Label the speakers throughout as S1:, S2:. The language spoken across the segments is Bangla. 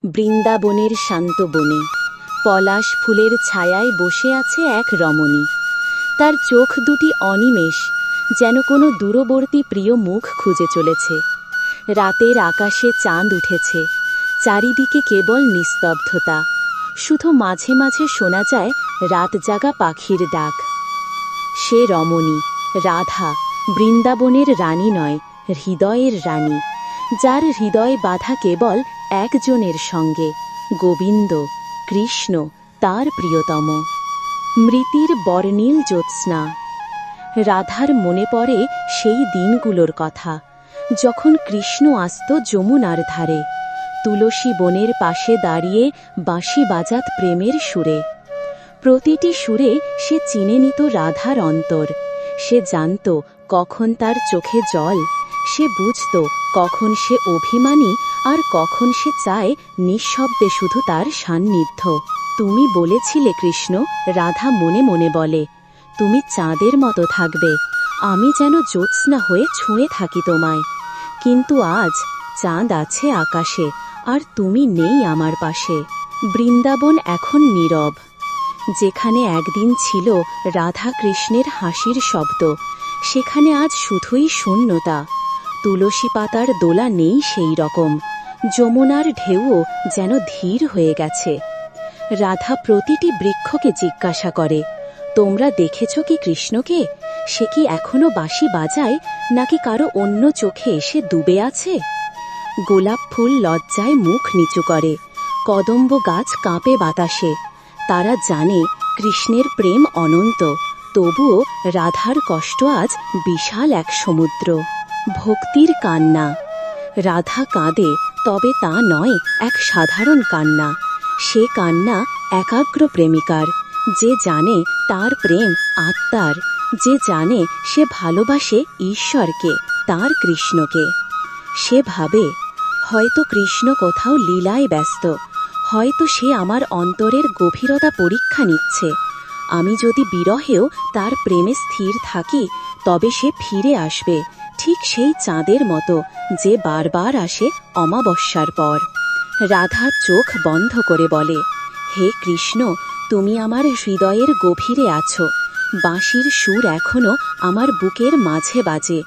S1: বৃন্দাবনের শান্ত বনে পলাশ ফুলের ছায়ায় বসে আছে এক রমণী। তার চোখ দুটি অনিমেষ, যেন কোনো দূরবর্তী প্রিয় মুখ খুঁজে চলেছে। রাতের আকাশে চাঁদ উঠেছে, চারিদিকে কেবল নিস্তব্ধতা, শুধু মাঝে মাঝে শোনা যায় রাত জাগা পাখির ডাক। সে রমণী রাধা, বৃন্দাবনের রানী নয়, হৃদয়ের রানী, যার হৃদয় বাঁধা কেবল একজনের সঙ্গে, গোবিন্দ, কৃষ্ণ, তার প্রিয়তম। মৃতির বর্ণিল জ্যোৎস্না। রাধার মনে পড়ে সেই দিনগুলোর কথা, যখন কৃষ্ণ আসত যমুনার ধারে, তুলসী বনের পাশে দাঁড়িয়ে বাঁশি বাজাত প্রেমের সুরে। প্রতিটি সুরে সে চিনে নিত রাধার অন্তর। সে জানত কখন তার চোখে জল, সে বুঝত কখন সে অভিমানী, আর কখন সে চায় নিঃশব্দে শুধু তার সান্নিধ্য। তুমি বলেছিলে কৃষ্ণ, রাধা মনে মনে বলে, তুমি চাঁদের মতো থাকবে, আমি যেন জ্যোৎস্না হয়ে ছুঁয়ে থাকি তোমায়। কিন্তু আজ চাঁদ আছে আকাশে, আর তুমি নেই আমার পাশে। বৃন্দাবন এখন নীরব। যেখানে একদিন ছিল রাধা কৃষ্ণের হাসির শব্দ, সেখানে আজ শুধুই শূন্যতা। তুলসী পাতার দোলা নেই সেই রকম, যমুনার ঢেউও যেন ধীর হয়ে গেছে। রাধা প্রতিটি বৃক্ষকে জিজ্ঞাসা করে, তোমরা দেখেছ কি কৃষ্ণকে? সে কি এখনো বাঁশি বাজায়, নাকি কারো অন্য চোখে এসে ডুবে আছে? গোলাপ ফুল লজ্জায় মুখ নিচু করে, কদম্ব গাছ কাঁপে বাতাসে। তারা জানে কৃষ্ণের প্রেম অনন্ত, তবুও রাধার কষ্ট আজ বিশাল এক সমুদ্র। ভক্তির কান্না। রাধা কাঁদে, তবে তা নয় এক সাধারণ কান্না। সে কান্না একাগ্র প্রেমিকার, যে জানে তার প্রেম আত্মার, যে জানে সে ভালোবাসে ঈশ্বরকে, তার কৃষ্ণকে। সে ভাবে, হয়তো কৃষ্ণ কোথাও লীলায় ব্যস্ত, হয়তো সে আমার অন্তরের গভীরতা পরীক্ষা নিচ্ছে। আমি যদি বিরহেও তার প্রেমে স্থির থাকি, তবে সে ফিরে আসবে, ঠিক সেই চাঁদের মতো, যে বারবার আসে অমাবস্যার পর। রাধা চোখ বন্ধ করে বলে, হে কৃষ্ণ, তুমি আমার হৃদয়ের গভীরে আছো, বাঁশির সুর এখনো আমার বুকের মাঝে বাজে।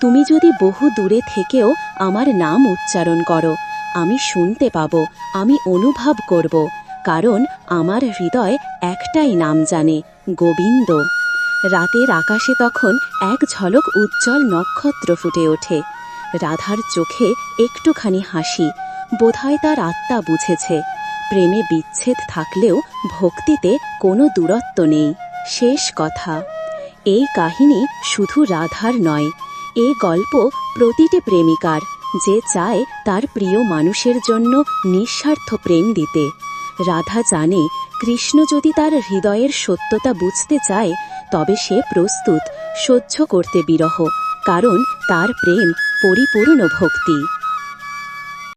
S1: তুমি যদি বহু দূরে থেকেও আমার নাম উচ্চারণ করো, আমি শুনতে পাবো, আমি অনুভব করব, কারণ আমার হৃদয় একটাই নাম জানে, গোবিন্দ। রাতের আকাশে তখন এক ঝলক উজ্জ্বল নক্ষত্র ফুটে ওঠে। রাধার চোখে একটুখানি হাসি, বোধহয় তার আত্মা বুঝেছে, প্রেমে বিচ্ছেদ থাকলেও ভক্তিতে কোনো দূরত্ব নেই। শেষ কথা। এই কাহিনী শুধু রাধার নয়, এ গল্প প্রতিটি প্রেমিকার, যে চায় তার প্রিয় মানুষের জন্য নিঃস্বার্থ প্রেম দিতে। রাধা জানে, কৃষ্ণ যদি তার হৃদয়ের সত্যতা বুঝতে চায়, তবে সে প্রস্তুত সহ্য করতে বিরহ, কারণ তার প্রেম পরিপূর্ণ ভক্তি।